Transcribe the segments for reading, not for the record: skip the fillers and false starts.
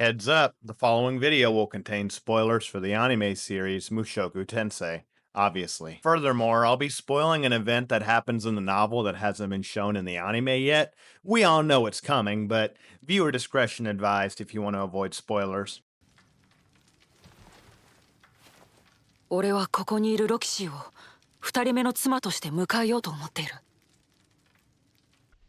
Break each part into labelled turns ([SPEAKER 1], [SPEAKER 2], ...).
[SPEAKER 1] Heads up, the following video will contain spoilers for the anime series Mushoku Tensei, obviously. Furthermore, I'll be spoiling an event that happens in the novel that hasn't been shown in the anime yet. We all know it's coming, but viewer discretion advised if you want to avoid spoilers.
[SPEAKER 2] 俺はここにいるロキシーを二人目の妻として迎えようと思っている。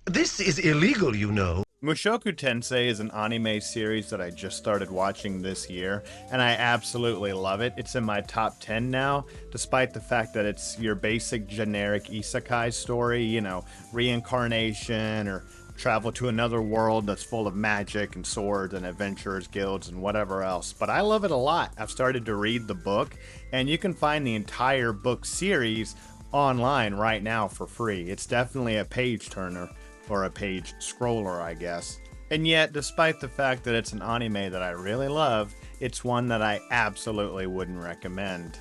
[SPEAKER 3] This is illegal, you know.
[SPEAKER 1] Mushoku Tensei is an anime series that I just started watching this year, and I absolutely love it. It's in my top 10 now, despite the fact that it's your basic generic isekai story, you know, reincarnation or travel to another world that's full of magic and swords and adventurers guilds and whatever else. But I love it a lot. I've started to read the book, and you can find the entire book series online right now for free. It's definitely a page turner. Or a page scroller, I guess. And yet, despite the fact that it's an anime that I really love, it's one that I absolutely wouldn't recommend.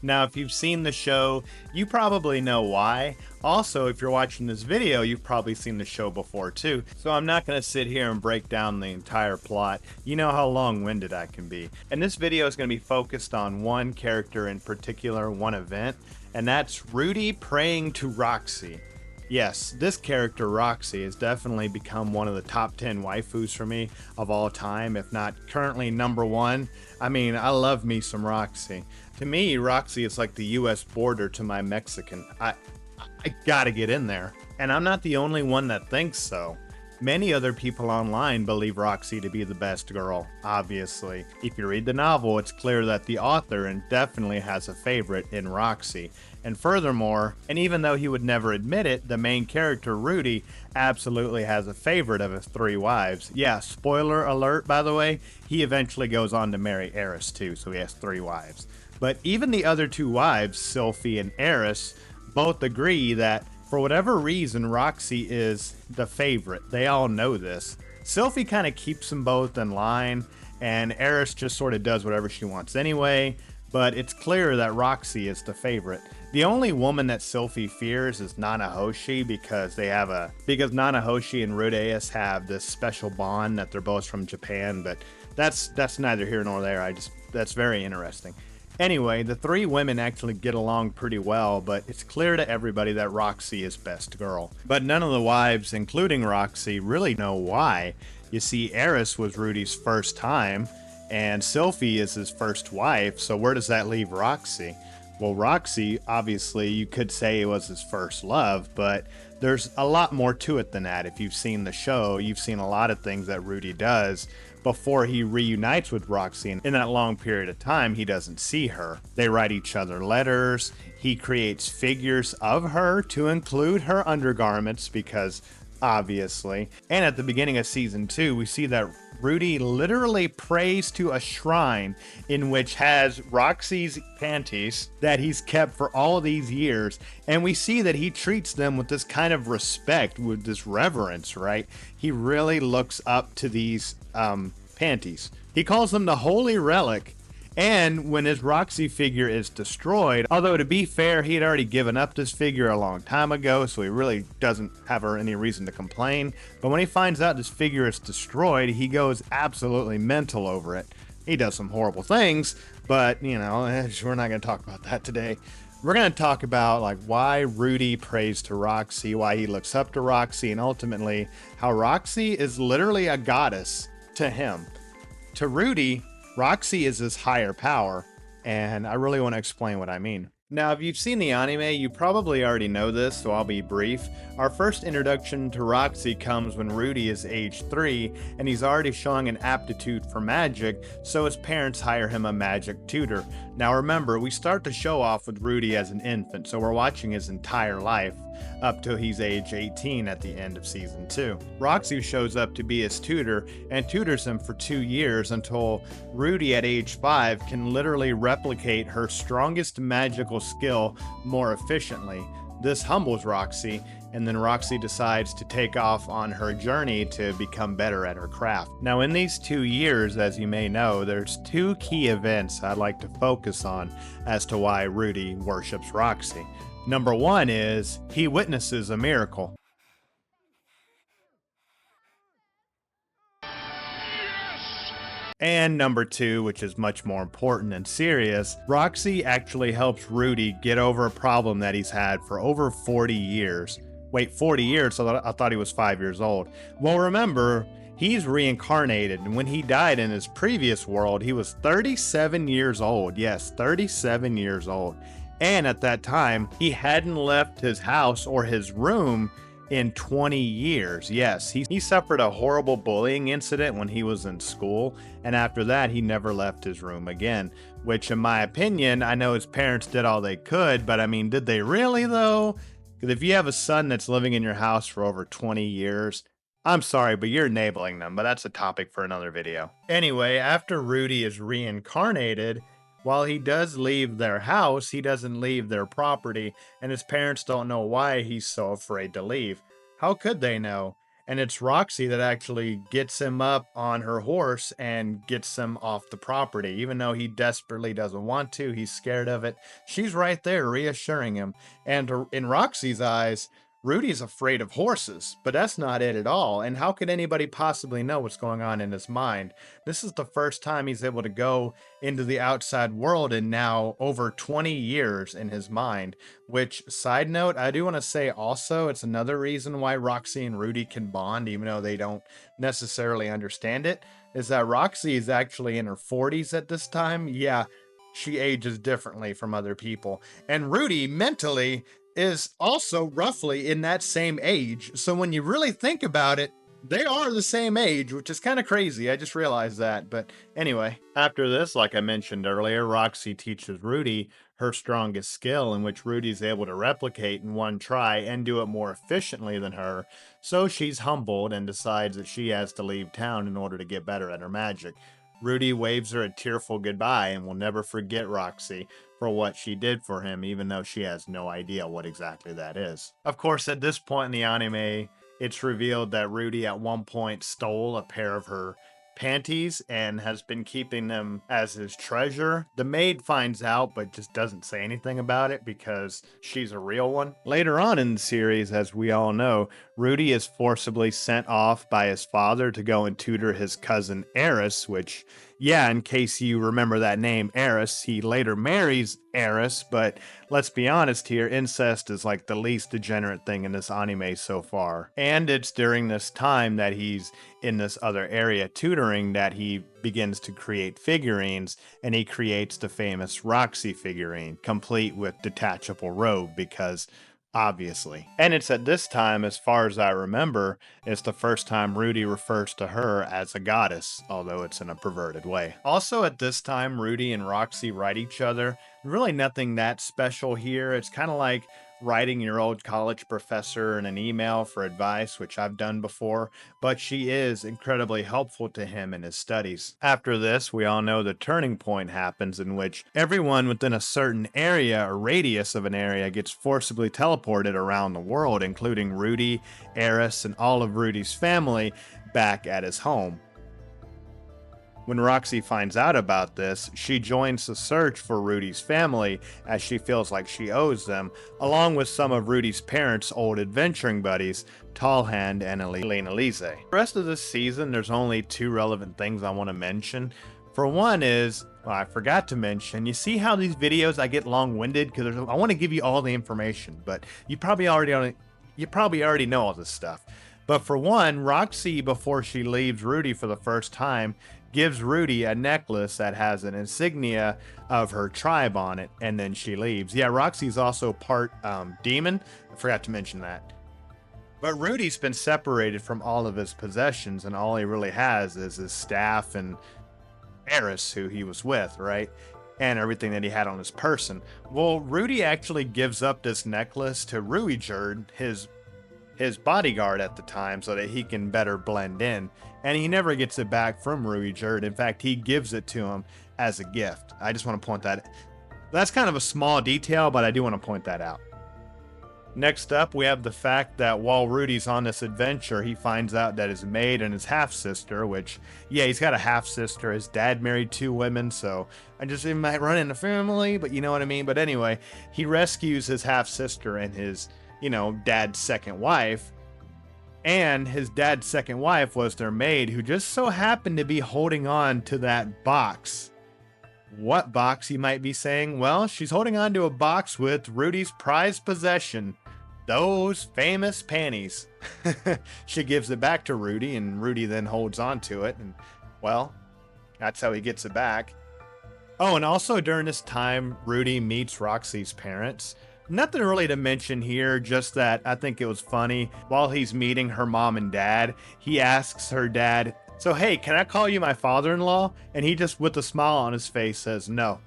[SPEAKER 1] Now, if you've seen the show, you probably know why. Also, if you're watching this video, you've probably seen the show before too. So I'm not going to sit here and break down the entire plot. You know how long-winded I can be. And this video is going to be focused on one character in particular, one event, and that's Rudy praying to Roxy. Yes, this character, Roxy, has definitely become one of the top 10 waifus for me of all time, if not currently number one. I mean, I love me some Roxy. To me, Roxy is like the US border to my Mexican. I gotta get in there. And I'm not the only one that thinks so. Many other people online believe Roxy to be the best girl, obviously. If you read the novel, it's clear that the author definitely has a favorite in Roxy. And furthermore, and even though he would never admit it, the main character, Rudy, absolutely has a favorite of his three wives. Yeah, spoiler alert, by the way, he eventually goes on to marry Eris too, so he has three wives. But even the other two wives, Sylphie and Eris, both agree that for whatever reason, Roxy is the favorite. They all know this. Sylphie kind of keeps them both in line, and Eris just sort of does whatever she wants anyway, but it's clear that Roxy is the favorite. The only woman that Sylphie fears is Nanahoshi because Nanahoshi and Rudeus have this special bond that they're both from Japan, but that's neither here nor there. That's very interesting. Anyway, the three women actually get along pretty well, but it's clear to everybody that Roxy is best girl. But none of the wives, including Roxy, really know why. You see, Eris was Rudy's first time, and Sylphie is his first wife, so where does that leave Roxy? Well, Roxy, obviously, you could say it was his first love, but there's a lot more to it than that. If you've seen the show, you've seen a lot of things that Rudy does before he reunites with Roxy. And in that long period of time, he doesn't see her. They write each other letters. He creates figures of her to include her undergarments because obviously. And at the beginning of season 2, we see that Rudy literally prays to a shrine in which has Roxy's panties that he's kept for all these years. And we see that he treats them with this kind of respect, with this reverence, right? He really looks up to these panties. He calls them the holy relic. And when his Roxy figure is destroyed, although to be fair, he had already given up this figure a long time ago, so he really doesn't have any reason to complain. But when he finds out this figure is destroyed, he goes absolutely mental over it. He does some horrible things, but, you know, we're not going to talk about that today. We're going to talk about like why Rudy prays to Roxy, why he looks up to Roxy, and ultimately how Roxy is literally a goddess to him. To Rudy, Roxy is his higher power, and I really want to explain what I mean. Now, if you've seen the anime, you probably already know this, so I'll be brief. Our first introduction to Roxy comes when Rudy is age 3, and he's already showing an aptitude for magic, so his parents hire him a magic tutor. Now remember, we start the show off with Rudy as an infant, so we're watching his entire life, up till he's age 18 at the end of season 2. Roxy shows up to be his tutor, and tutors him for 2 years until Rudy at age 5 can literally replicate her strongest magical skill more efficiently. This humbles Roxy, and then Roxy decides to take off on her journey to become better at her craft. Now in these 2 years, as you may know, there's 2 key events I'd like to focus on as to why Rudy worships Roxy. Number 1 is he witnesses a miracle.
[SPEAKER 4] Yes!
[SPEAKER 1] And number 2, which is much more important and serious, Roxy actually helps Rudy get over a problem that he's had for over 40 years. Wait, 40 years? So I thought he was 5 years old. Well, remember, he's reincarnated, and when he died in his previous world, he was 37 years old. Yes, 37 years old. And at that time, he hadn't left his house or his room in 20 years. Yes, he suffered a horrible bullying incident when he was in school, and after that he never left his room again, which in my opinion, I know his parents did all they could, but I mean, did they really though? Because if you have a son that's living in your house for over 20 years, I'm sorry, but you're enabling them, but that's a topic for another video. Anyway, after Rudy is reincarnated, while he does leave their house, he doesn't leave their property, and his parents don't know why he's so afraid to leave. How could they know? And it's Roxy that actually gets him up on her horse and gets him off the property. Even though he desperately doesn't want to, he's scared of it. She's right there reassuring him. And in Roxy's eyes, Rudy's afraid of horses, but that's not it at all. And how could anybody possibly know what's going on in his mind? This is the first time he's able to go into the outside world in now over 20 years in his mind, which, side note, I do want to say also, it's another reason why Roxy and Rudy can bond, even though they don't necessarily understand it, is that Roxy is actually in her 40s at this time. Yeah, she ages differently from other people. And Rudy mentally is also roughly in that same age. So when you really think about it, they are the same age, which is kind of crazy. I just realized that. But anyway, after this, like I mentioned earlier, Roxy teaches Rudy her strongest skill, in which Rudy's able to replicate in one try and do it more efficiently than her. So she's humbled and decides that she has to leave town in order to get better at her magic. Rudy waves her a tearful goodbye and will never forget Roxy for what she did for him, even though she has no idea what exactly that is. Of course, at this point in the anime, it's revealed that Rudy at one point stole a pair of her panties and has been keeping them as his treasure. The maid finds out but just doesn't say anything about it because she's a real one. Later on in the series, as we all know, Rudy is forcibly sent off by his father to go and tutor his cousin Eris, which, yeah, in case you remember that name, Eris, he later marries Eris, but let's be honest here, incest is like the least degenerate thing in this anime so far. And it's during this time that he's in this other area tutoring that he begins to create figurines, and he creates the famous Roxy figurine, complete with detachable robe, because obviously. And it's at this time, as far as I remember, it's the first time Rudy refers to her as a goddess, although it's in a perverted way. Also at this time, Rudy and Roxy write each other. Really nothing that special here. It's kind of like writing your old college professor in an email for advice, which I've done before, but she is incredibly helpful to him in his studies. After this, we all know the turning point happens, in which everyone within a certain area or radius of an area gets forcibly teleported around the world, including Rudy, Eris, and all of Rudy's family back at his home. When Roxy finds out about this, she joins the search for Rudy's family, as she feels like she owes them, along with some of Rudy's parents' old adventuring buddies, Tallhand and Elise. The rest of this season, there's only 2 relevant things I want to mention. For one is, well, I forgot to mention, you see how these videos I get long-winded because I want to give you all the information, but you probably already know all this stuff. But for one, Roxy, before she leaves Rudy for the first time, gives Rudy a necklace that has an insignia of her tribe on it, and then she leaves. Yeah, Roxy's also part demon. I forgot to mention that. But Rudy's been separated from all of his possessions, and all he really has is his staff and Eris, who he was with, right? And everything that he had on his person. Well, Rudy actually gives up this necklace to Ruijerd, his bodyguard at the time, so that he can better blend in. And he never gets it back from Ruijerd. In fact, he gives it to him as a gift. I just want to point that. That's kind of a small detail, but I do want to point that out. Next up, we have the fact that while Rudy's on this adventure, he finds out that his maid and his half-sister, which, yeah, he's got a half-sister. His dad married 2 women, so it might run in the family, but you know what I mean? But anyway, he rescues his half-sister and his, dad's second wife. And his dad's second wife was their maid, who just so happened to be holding on to that box. What box, you might be saying? Well, she's holding on to a box with Rudy's prized possession, those famous panties. She gives it back to Rudy, and Rudy then holds on to it, and, well, that's how he gets it back. Oh, and also during this time, Rudy meets Roxy's parents. Nothing really to mention here, just that I think it was funny. While he's meeting her mom and dad, he asks her dad, "So hey, can I call you my father-in-law?" And he just, with a smile on his face, says no.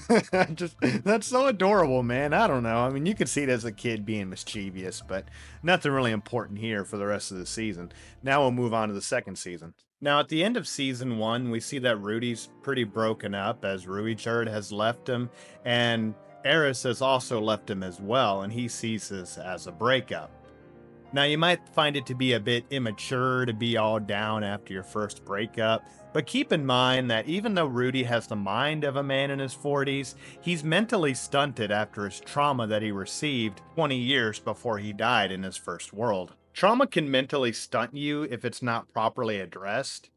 [SPEAKER 1] That's so adorable, man. I don't know. I mean, you could see it as a kid being mischievous, but nothing really important here for the rest of the season. Now we'll move on to the second season. Now, at the end of season 1, we see that Rudy's pretty broken up, as Rudy has left him, and Eris has also left him as well, and he sees this as a breakup. Now, you might find it to be a bit immature to be all down after your first breakup, but keep in mind that even though Rudy has the mind of a man in his 40s, he's mentally stunted after his trauma that he received 20 years before he died in his first world. Trauma can mentally stunt you if it's not properly addressed.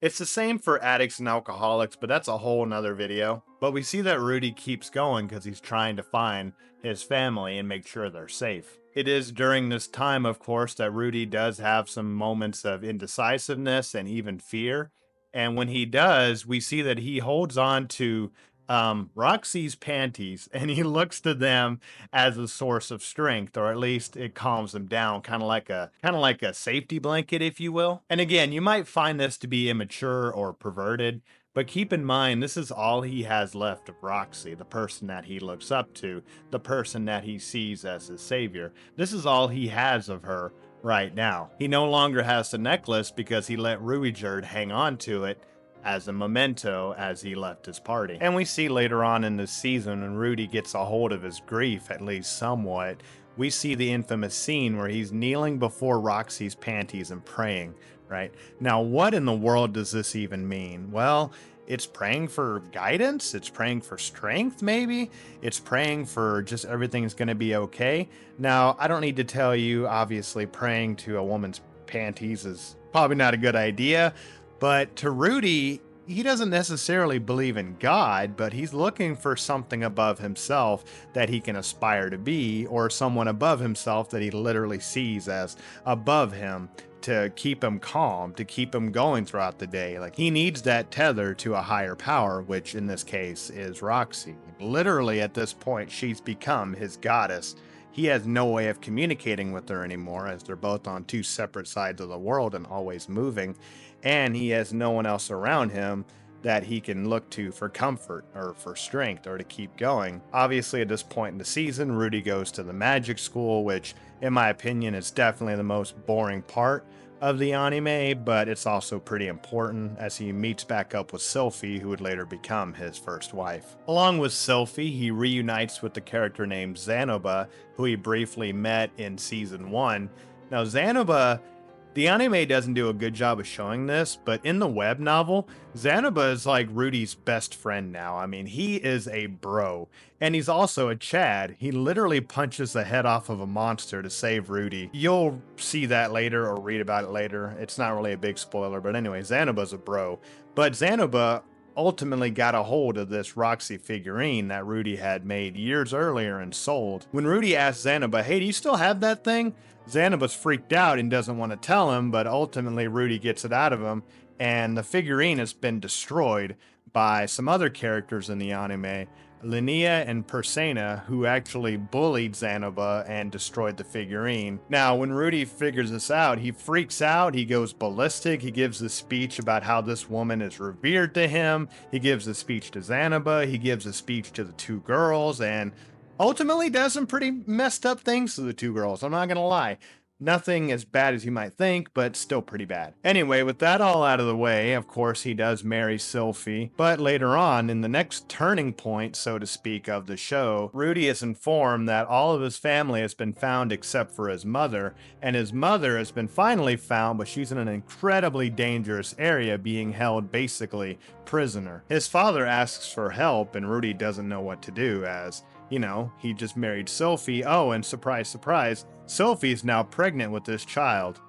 [SPEAKER 1] It's the same for addicts and alcoholics, but that's a whole nother video. But we see that Rudy keeps going because he's trying to find his family and make sure they're safe. It is during this time, of course, that Rudy does have some moments of indecisiveness and even fear. And when he does, we see that he holds on to Roxy's panties, and he looks to them as a source of strength, or at least it calms him down, kind of like a safety blanket, if you will. And again, you might find this to be immature or perverted, but keep in mind, this is all he has left of Roxy, the person that he looks up to, the person that he sees as his savior. This is all he has of her right now. He no longer has the necklace because he let Rudy hang on to it as a memento as he left his party. And we see later on in this season, when Rudy gets a hold of his grief, at least somewhat, we see the infamous scene where he's kneeling before Roxy's panties and praying, right? Now, what in the world does this even mean? Well, it's praying for guidance, it's praying for strength, maybe. It's praying for just everything's gonna be okay. Now, I don't need to tell you, obviously, praying to a woman's panties is probably not a good idea, but to Rudy, he doesn't necessarily believe in God, but he's looking for something above himself that he can aspire to be, or someone above himself that he literally sees as above him to keep him calm, to keep him going throughout the day. Like, he needs that tether to a higher power, which in this case is Roxy. Literally at this point, she's become his goddess. He has no way of communicating with her anymore, as they're both on two separate sides of the world and always moving, and he has no one else around him that he can look to for comfort or for strength or to keep going. Obviously, at this point in the season, Rudy goes to the magic school, which in my opinion is definitely the most boring part of the anime, but it's also pretty important as he meets back up with Sylphie, who would later become his first wife. Along with Sylphie, he reunites with the character named Zanoba, who he briefly met in season 1. Now, Zanoba, the anime doesn't do a good job of showing this, but in the web novel, Zanoba is like Rudy's best friend now. I mean, he is a bro, and he's also a Chad. He literally punches the head off of a monster to save Rudy. You'll see that later or read about it later. It's not really a big spoiler, but anyway, Zanoba's a bro. But Zanoba ultimately got a hold of this Roxy figurine that Rudy had made years earlier and sold. When Rudy asked Zanoba, "Hey, do you still have that thing?" Zanoba's freaked out and doesn't want to tell him, but ultimately Rudy gets it out of him, and the figurine has been destroyed by some other characters in the anime, Linnea and Persena, who actually bullied Zanoba and destroyed the figurine. Now, when Rudy figures this out, he freaks out, he goes ballistic, he gives a speech about how this woman is revered to him, he gives a speech to Zanoba, he gives a speech to the two girls, and ultimately does some pretty messed up things to the two girls, I'm not gonna lie. Nothing as bad as you might think, but still pretty bad. Anyway, with that all out of the way, of course he does marry Sylphie, but later on, in the next turning point, so to speak, of the show, Rudy is informed that all of his family has been found except for his mother, and his mother has been finally found, but she's in an incredibly dangerous area, being held basically prisoner. His father asks for help, and Rudy doesn't know what to do, as he just married Sophie. Oh, and surprise, surprise, Sophie's now pregnant with this child.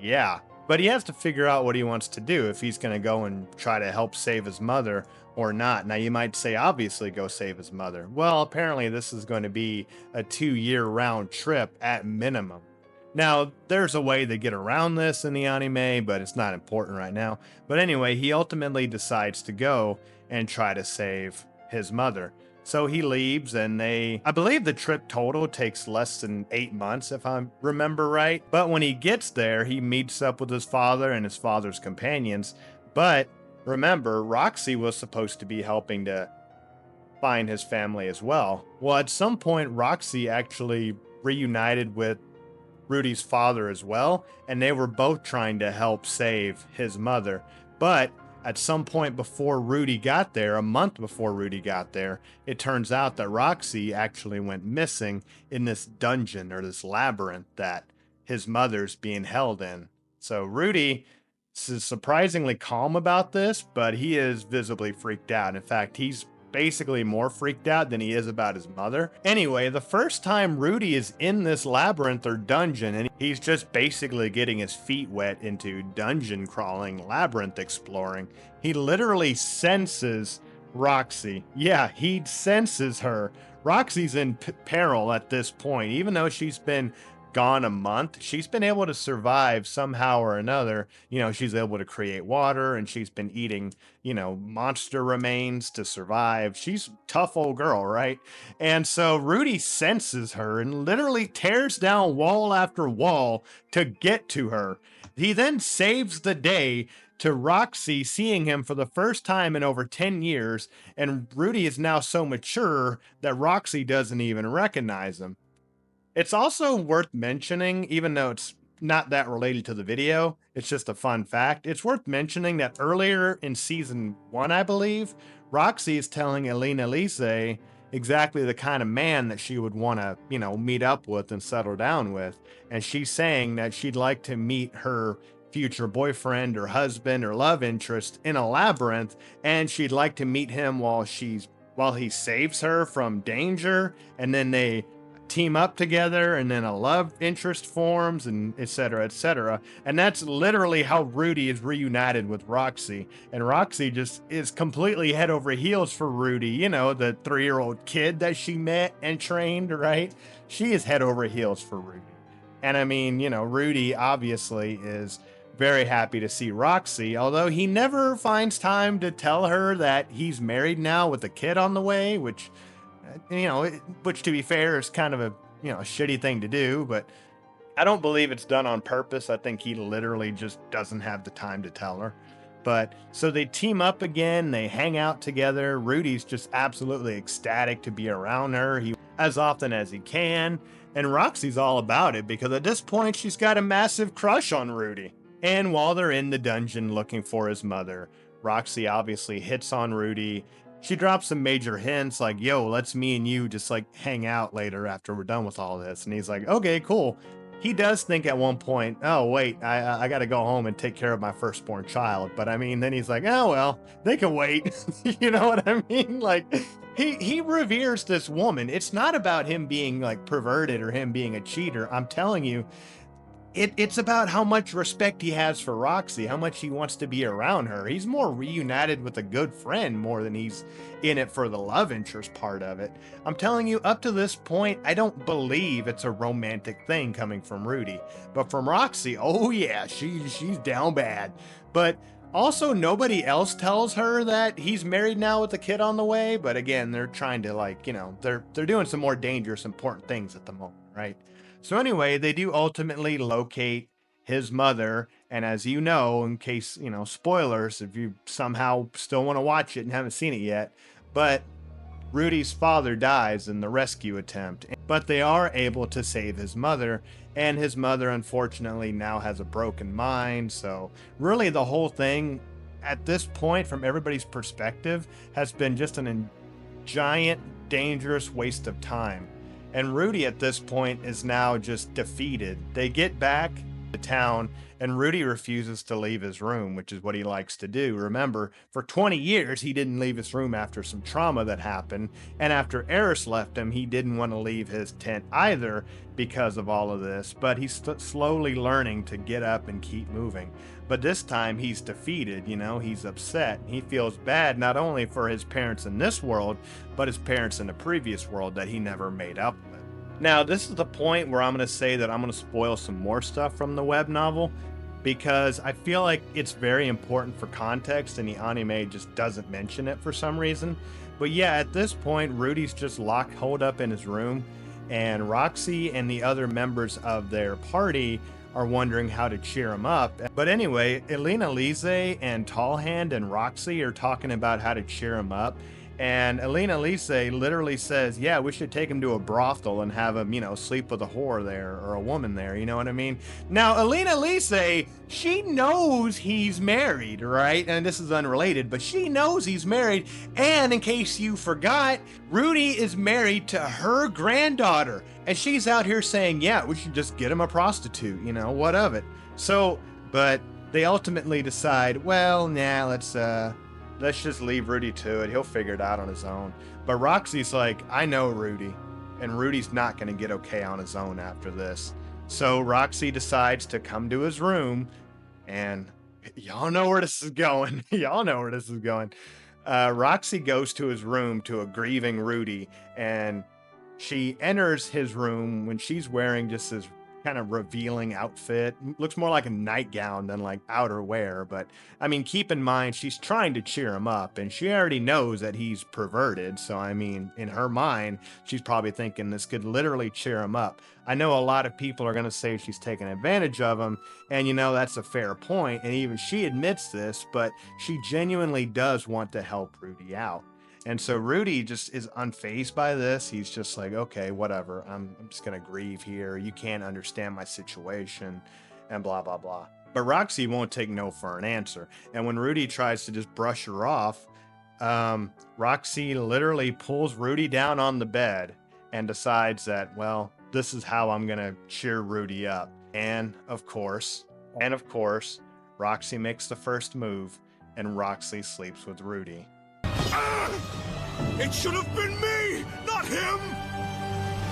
[SPEAKER 1] Yeah, but he has to figure out what he wants to do, if he's going to go and try to help save his mother or not. Now, you might say, obviously, go save his mother. Well, apparently, this is going to be a 2-year round trip at minimum. Now, there's a way to get around this in the anime, but it's not important right now. But anyway, he ultimately decides to go and try to save his mother. So he leaves, and I believe the trip total takes less than 8 months, if I remember right. But when he gets there, he meets up with his father and his father's companions. But remember, Roxy was supposed to be helping to find his family as well. Well, at some point, Roxy actually reunited with Rudy's father as well, and they were both trying to help save his mother. But at some point before Rudy got there, a month before Rudy got there, it turns out that Roxy actually went missing in this dungeon, or this labyrinth that his mother's being held in. So Rudy is surprisingly calm about this, but he is visibly freaked out. In fact, he's basically more freaked out than he is about his mother. Anyway, the first time Rudy is in this labyrinth or dungeon, and he's just basically getting his feet wet into dungeon crawling, labyrinth exploring, he literally senses Roxy. Yeah, he senses her. Roxy's in peril at this point. Even though she's been gone a month, she's been able to survive somehow or another. She's able to create water, and she's been eating, monster remains to survive. She's a tough old girl, right? And so Rudy senses her and literally tears down wall after wall to get to her. He then saves the day to Roxy seeing him for the first time in over 10 years, and Rudy is now so mature that Roxy doesn't even recognize him. It's also worth mentioning, even though it's not that related to the video, it's just a fun fact. It's worth mentioning that earlier in season 1, I believe, Roxy is telling Elena Lise exactly the kind of man that she would want to, meet up with and settle down with. And she's saying that she'd like to meet her future boyfriend or husband or love interest in a labyrinth, and she'd like to meet him while he saves her from danger, and then they team up together, and then a love interest forms, and etc., etc. And that's literally how Rudy is reunited with Roxy. And Roxy just is completely head over heels for Rudy, the 3-year-old kid that she met and trained, right? She is head over heels for Rudy. And I mean, Rudy obviously is very happy to see Roxy, although he never finds time to tell her that he's married now with a kid on the way, which to be fair is kind of a shitty thing to do, but I don't believe it's done on purpose. I think he literally just doesn't have the time to tell her. But so they team up again, they hang out together. Rudy's just absolutely ecstatic to be around her as often as he can, and Roxy's all about it because at this point she's got a massive crush on Rudy. And while they're in the dungeon looking for his mother, Roxy obviously hits on Rudy. She drops some major hints like, yo, let's me and you just hang out later after we're done with all this. And he's like, okay, cool. He does think at one point, oh, wait, I got to go home and take care of my firstborn child. But I mean, then he's like, oh, well, they can wait. You know what I mean? He reveres this woman. It's not about him being perverted or him being a cheater. I'm telling you, it's about how much respect he has for Roxy, how much he wants to be around her. He's more reunited with a good friend more than he's in it for the love interest part of it. I'm telling you, up to this point, I don't believe it's a romantic thing coming from Rudy. But from Roxy, oh yeah, she's down bad. But also, nobody else tells her that he's married now with a kid on the way. But again, they're trying to they're doing some more dangerous, important things at the moment, right? So anyway, they do ultimately locate his mother, and as you know, in case, spoilers, if you somehow still want to watch it and haven't seen it yet, but Rudy's father dies in the rescue attempt, but they are able to save his mother, and his mother unfortunately now has a broken mind. So really the whole thing at this point, from everybody's perspective, has been just a giant, dangerous waste of time. And Rudy at this point is now just defeated. They get back to town, and Rudy refuses to leave his room, which is what he likes to do. Remember, for 20 years, he didn't leave his room after some trauma that happened, and after Eris left him, he didn't want to leave his tent either because of all of this, but he's slowly learning to get up and keep moving. But this time he's defeated, he's upset. He feels bad not only for his parents in this world, but his parents in the previous world that he never made up with. Now, this is the point where I'm going to say that I'm going to spoil some more stuff from the web novel because I feel like it's very important for context and the anime just doesn't mention it for some reason. But yeah, at this point, Rudy's just holed up in his room, and Roxy and the other members of their party are wondering how to cheer him up. But anyway, Elena Lise and Tallhand and Roxy are talking about how to cheer him up. And Elena Lise literally says, yeah, we should take him to a brothel and have him, sleep with a whore there or a woman there. You know what I mean? Now, Elena Lise, she knows he's married, right? And this is unrelated, but she knows he's married. And in case you forgot, Rudy is married to her granddaughter. And she's out here saying, yeah, we should just get him a prostitute, what of it? So, but they ultimately decide, well, nah, let's just leave Rudy to it. He'll figure it out on his own. But Roxy's like, I know Rudy, and Rudy's not going to get okay on his own after this. So Roxy decides to come to his room, and y'all know where this is going. Roxy goes to his room to a grieving Rudy, and she enters his room when she's wearing just this kind of revealing outfit. Looks more like a nightgown than like outerwear, but I mean, keep in mind, she's trying to cheer him up, and she already knows that he's perverted. So, I mean, in her mind, she's probably thinking this could literally cheer him up. I know a lot of people are going to say she's taking advantage of him, and that's a fair point, and even she admits this, but she genuinely does want to help Rudy out. And so Rudy just is unfazed by this. He's just like, okay, whatever. I'm just going to grieve here. You can't understand my situation and blah, blah, blah. But Roxy won't take no for an answer. And when Rudy tries to just brush her off, Roxy literally pulls Rudy down on the bed and decides that, well, this is how I'm going to cheer Rudy up. And of course, Roxy makes the first move, and Roxy sleeps with Rudy.
[SPEAKER 4] It should have been me, not him!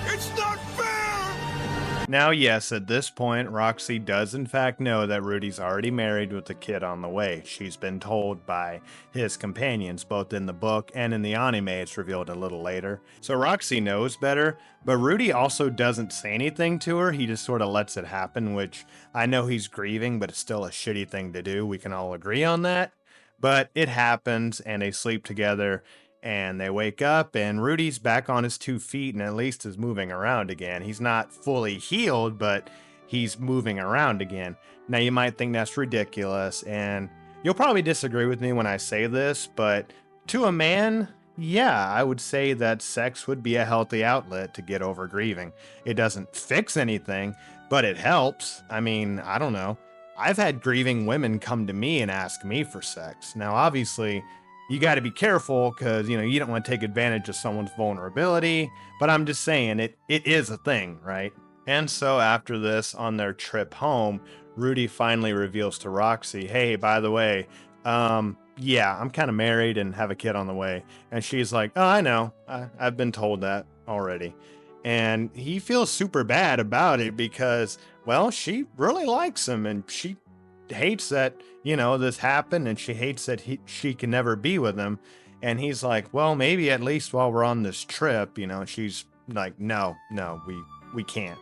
[SPEAKER 4] It's not fair!
[SPEAKER 1] Now, yes, at this point, Roxy does in fact know that Rudy's already married with a kid on the way. She's been told by his companions, both in the book and in the anime. It's revealed a little later. So Roxy knows better, but Rudy also doesn't say anything to her. He just sort of lets it happen, which I know he's grieving, but it's still a shitty thing to do. We can all agree on that. But it happens, and they sleep together, and they wake up, and Rudy's back on his 2 feet and at least is moving around again. He's not fully healed, but he's moving around again. Now, you might think that's ridiculous, and you'll probably disagree with me when I say this, but to a man, yeah, I would say that sex would be a healthy outlet to get over grieving. It doesn't fix anything, but it helps. I mean, I don't know. I've had grieving women come to me and ask me for sex. Now, obviously, you got to be careful because, you don't want to take advantage of someone's vulnerability. But I'm just saying it is a thing, right? And so after this, on their trip home, Rudy finally reveals to Roxy, hey, by the way, yeah, I'm kind of married and have a kid on the way. And she's like, oh, I know. I've been told that already. And he feels super bad about it because, well, she really likes him, and she hates that, this happened, and she hates that she can never be with him. And he's like, well, maybe at least while we're on this trip, she's like, no, we can't.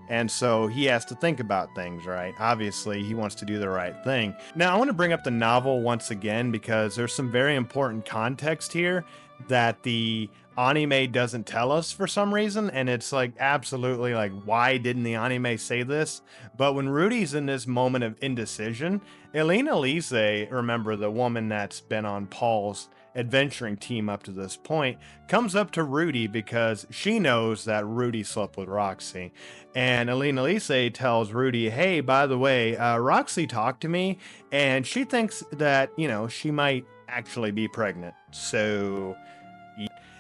[SPEAKER 1] And so he has to think about things, right? Obviously, he wants to do the right thing. Now, I want to bring up the novel once again because there's some very important context here that the anime doesn't tell us for some reason, and it's like absolutely like, why didn't the anime say this? But when Rudy's in this moment of indecision, Elena Lise, remember the woman that's been on Paul's adventuring team up to this point, comes up to Rudy because she knows that Rudy slept with Roxy. And Elena Lise tells Rudy, hey, by the way, Roxy talked to me, and she thinks that, she might actually be pregnant. So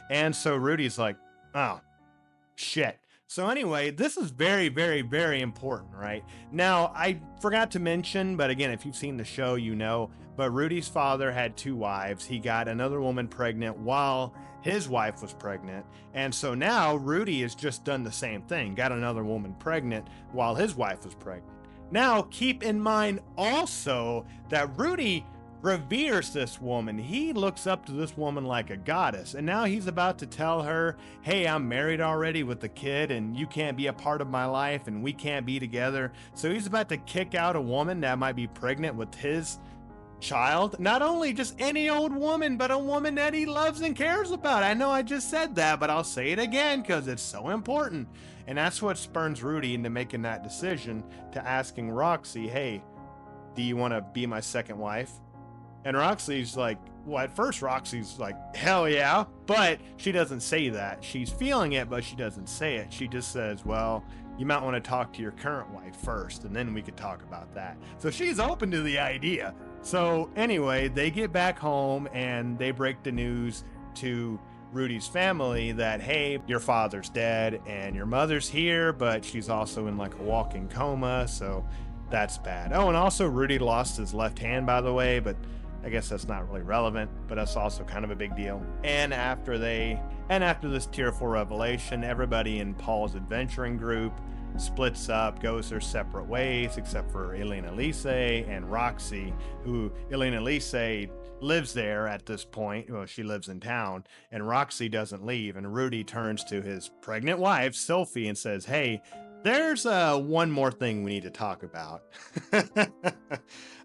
[SPEAKER 1] Rudy's like, oh, shit. So anyway, this is very, very, very important, right? Now, I forgot to mention, but again, if you've seen the show, you know, but Rudy's father had 2 wives. He got another woman pregnant while his wife was pregnant. And so now Rudy has just done the same thing, got another woman pregnant while his wife was pregnant. Now, keep in mind also that Rudy reveres this woman. He looks up to this woman like a goddess. And now he's about to tell her, hey, I'm married already with a kid and you can't be a part of my life and we can't be together. So he's about to kick out a woman that might be pregnant with his child. Not only just any old woman, but a woman that he loves and cares about. I know I just said that, but I'll say it again because it's so important. And that's what spurns Rudy into making that decision to asking Roxy, hey, do you want to be my second wife? And Roxy's like, well, at first Roxy's like, hell yeah, but she doesn't say that. She's feeling it, but she doesn't say it. She just says, well, you might want to talk to your current wife first, and then we could talk about that. So she's open to the idea. So anyway, they get back home and they break the news to Rudy's family that, hey, your father's dead and your mother's here, but she's also in like a walking coma, so that's bad. Oh, and also Rudy lost his left hand, by the way, but I guess that's not really relevant, but that's also kind of a big deal. And after this tearful revelation, everybody in Paul's adventuring group splits up, goes their separate ways, except for Elena Lise and Roxy, who Elena Lise lives there at this point. Well, she lives in town, and Roxy doesn't leave. And Rudy turns to his pregnant wife, Sophie, and says, hey, there's one more thing we need to talk about.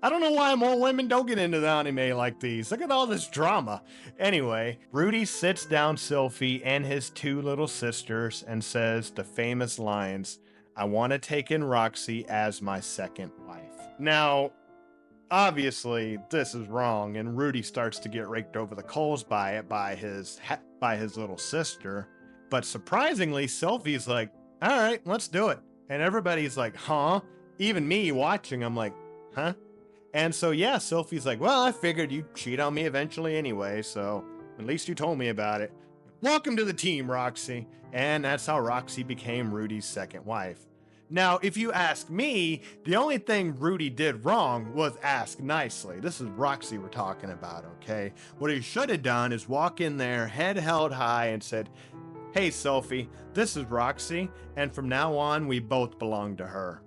[SPEAKER 1] I don't know why more women don't get into the anime like these. Look at all this drama. Anyway, Rudy sits down Sophie and his 2 little sisters and says the famous lines, I want to take in Roxy as my second wife. Now, obviously, this is wrong, and Rudy starts to get raked over the coals by it by his little sister. But surprisingly, Sophie's like, all right, let's do it. And everybody's like, huh? Even me watching, I'm like, huh? And so, yeah, Sophie's like, well, I figured you'd cheat on me eventually anyway, so at least you told me about it. Welcome to the team, Roxy. And that's how Roxy became Rudy's second wife. Now, if you ask me, the only thing Rudy did wrong was ask nicely. This is Roxy we're talking about, okay? What he should have done is walk in there, head held high, and said, hey, Sophie, this is Roxy, and from now on, we both belong to her.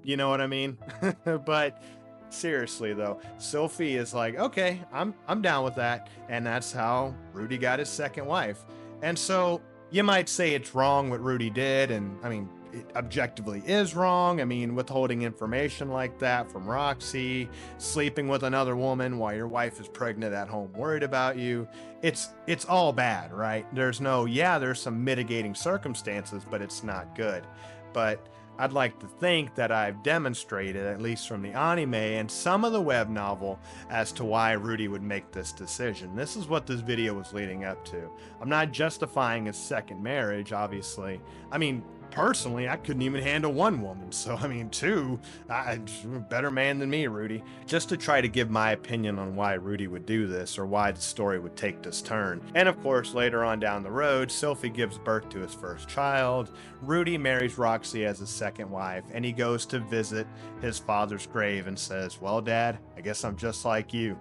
[SPEAKER 1] You know what I mean? But seriously, though, Sophie is like, okay, I'm down with that, and that's how Rudy got his second wife. And so you might say it's wrong what Rudy did, and I mean, it objectively is wrong. I mean, withholding information like that from Roxy, sleeping with another woman while your wife is pregnant at home worried about you, it's all bad, right? There's some mitigating circumstances, but it's not good. But I'd like to think that I've demonstrated, at least from the anime and some of the web novel, as to why Rudy would make this decision. This is what this video was leading up to. I'm not justifying his second marriage, obviously. I mean, personally, I couldn't even handle 1 woman, so I mean 2, better man than me, Rudy. Just to try to give my opinion on why Rudy would do this, or why the story would take this turn. And of course, later on down the road, Sophie gives birth to his first child, Rudy marries Roxy as his second wife, and he goes to visit his father's grave and says, well, Dad, I guess I'm just like you.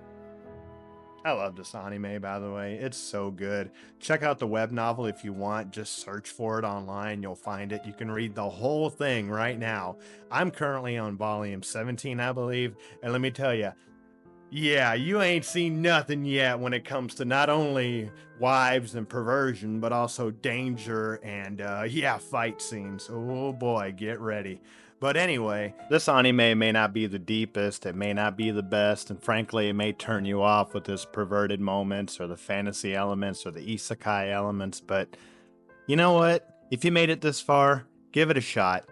[SPEAKER 1] I love this anime, by the way. It's so good. Check out the web novel if you want. Just search for it online. You'll find it. You can read the whole thing right now. I'm currently on volume 17, I believe. And let me tell you, yeah, you ain't seen nothing yet when it comes to not only wives and perversion, but also danger and, fight scenes. Oh boy, get ready. But anyway, this anime may not be the deepest, it may not be the best, and frankly, it may turn you off with its perverted moments or the fantasy elements or the isekai elements, but you know what? If you made it this far, give it a shot.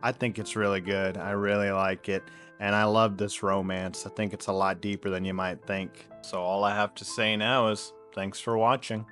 [SPEAKER 1] I think it's really good. I really like it, and I love this romance. I think it's a lot deeper than you might think. So all I have to say now is thanks for watching.